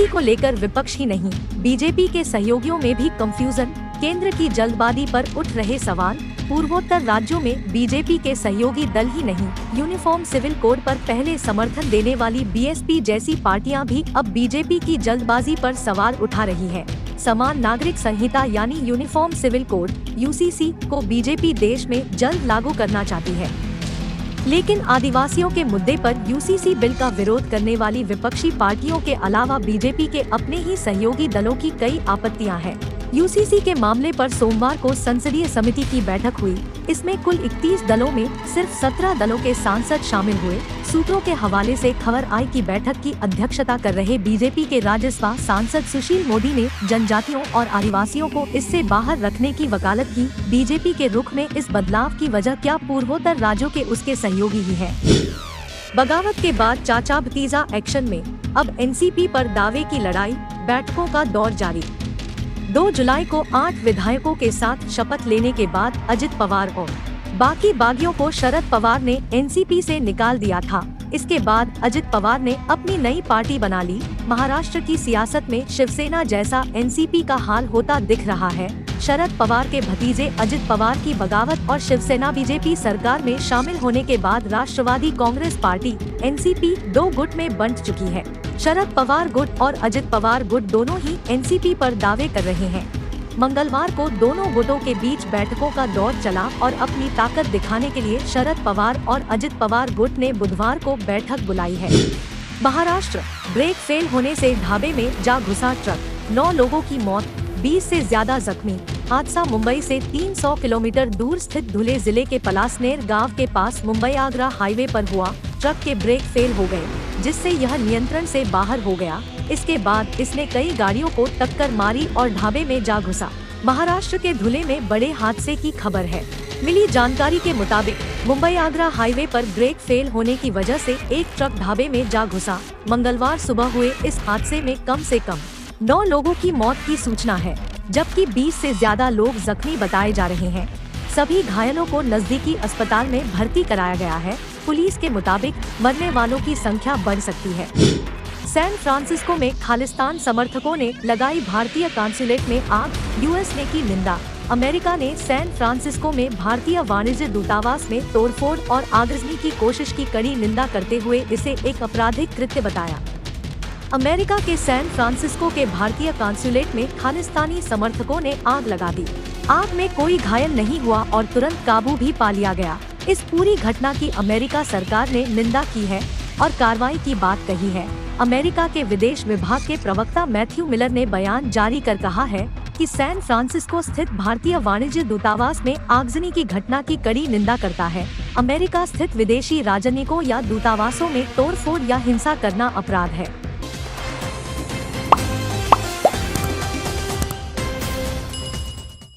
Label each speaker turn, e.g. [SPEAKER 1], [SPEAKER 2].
[SPEAKER 1] को लेकर विपक्ष ही नहीं, बीजेपी के सहयोगियों में भी कंफ्यूजन, केंद्र की जल्दबाजी पर उठ रहे सवाल। पूर्वोत्तर राज्यों में बीजेपी के सहयोगी दल ही नहीं, यूनिफॉर्म सिविल कोड पर पहले समर्थन देने वाली बीएसपी जैसी पार्टियां भी अब बीजेपी की जल्दबाजी पर सवाल उठा रही है। समान नागरिक संहिता यानी यूनिफॉर्म सिविल कोड (यूसीसी) को बीजेपी देश में जल्द लागू करना चाहती है, लेकिन आदिवासियों के मुद्दे पर यूसीसी बिल का विरोध करने वाली विपक्षी पार्टियों के अलावा बीजेपी के अपने ही सहयोगी दलों की कई आपत्तियां हैं। यूसीसी के मामले पर सोमवार को संसदीय समिति की बैठक हुई। इसमें कुल 31 दलों में सिर्फ 17 दलों के सांसद शामिल हुए। सूत्रों के हवाले से खबर आई कि बैठक की अध्यक्षता कर रहे बीजेपी के राज्यसभा सांसद सुशील मोदी ने जनजातियों और आदिवासियों को इससे बाहर रखने की वकालत की। बीजेपी के रुख में इस बदलाव की वजह क्या पूर्वोत्तर राज्यों के उसके सहयोगी ही है। बगावत के बाद चाचा भतीजा एक्शन में, अब एनसीपी पर दावे की लड़ाई, बैठकों का दौर जारी। 2 जुलाई को 8 विधायकों के साथ शपथ लेने के बाद अजित पवार और बाकी बागियों को शरद पवार ने एनसीपी से निकाल दिया था। इसके बाद अजित पवार ने अपनी नई पार्टी बना ली। महाराष्ट्र की सियासत में शिवसेना जैसा एनसीपी का हाल होता दिख रहा है। शरद पवार के भतीजे अजित पवार की बगावत और शिवसेना बीजेपी सरकार में शामिल होने के बाद राष्ट्रवादी कांग्रेस पार्टी एनसीपी 2 गुट में बंट चुकी है। शरद पवार गुट और अजित पवार गुट दोनों ही एनसीपी पर दावे कर रहे हैं। मंगलवार को दोनों गुटों के बीच बैठकों का दौर चला और अपनी ताकत दिखाने के लिए शरद पवार और अजित पवार गुट ने बुधवार को बैठक बुलाई है। महाराष्ट्र, ब्रेक फेल होने से ढाबे में जा घुसा ट्रक, 9 लोगों की मौत, 20 से ज्यादा जख्मी। हादसा मुंबई से 300 किलोमीटर दूर स्थित धुले जिले के पलासनेर गांव के पास मुंबई आगरा हाईवे पर हुआ। ट्रक के ब्रेक फेल हो गए, जिससे यह नियंत्रण से बाहर हो गया। इसके बाद इसने कई गाड़ियों को टक्कर मारी और ढाबे में जा घुसा। महाराष्ट्र के धुले में बड़े हादसे की खबर है। मिली जानकारी के मुताबिक मुंबई आगरा हाईवे पर ब्रेक फेल होने की वजह से एक ट्रक ढाबे में जा घुसा। मंगलवार सुबह हुए इस हादसे में कम से कम 9 लोगों की मौत की सूचना है, जबकि 20 से ज्यादा लोग जख्मी बताए जा रहे हैं। सभी घायलों को नजदीकी अस्पताल में भर्ती कराया गया है। पुलिस के मुताबिक मरने वालों की संख्या बढ़ सकती है। सैन फ्रांसिस्को में खालिस्तान समर्थकों ने लगाई भारतीय कांसुलेट में आग, यूएस ने की निंदा। अमेरिका ने सैन फ्रांसिस्को में भारतीय वाणिज्य दूतावास में तोड़फोड़ और आगजनी की कोशिश की कड़ी निंदा करते हुए इसे एक आपराधिक कृत्य बताया। अमेरिका के सैन फ्रांसिस्को के भारतीय कांसुलेट में खालिस्तानी समर्थकों ने आग लगा दी। आग में कोई घायल नहीं हुआ और तुरंत काबू भी पा लिया गया। इस पूरी घटना की अमेरिका सरकार ने निंदा की है और कार्रवाई की बात कही है। अमेरिका के विदेश विभाग के प्रवक्ता मैथ्यू मिलर ने बयान जारी कर कहा है कि सैन फ्रांसिस्को स्थित भारतीय वाणिज्य दूतावास में आगजनी की घटना की कड़ी निंदा करता है। अमेरिका स्थित विदेशी राजनयिकों या दूतावासों में तोड़फोड़ या हिंसा करना अपराध है।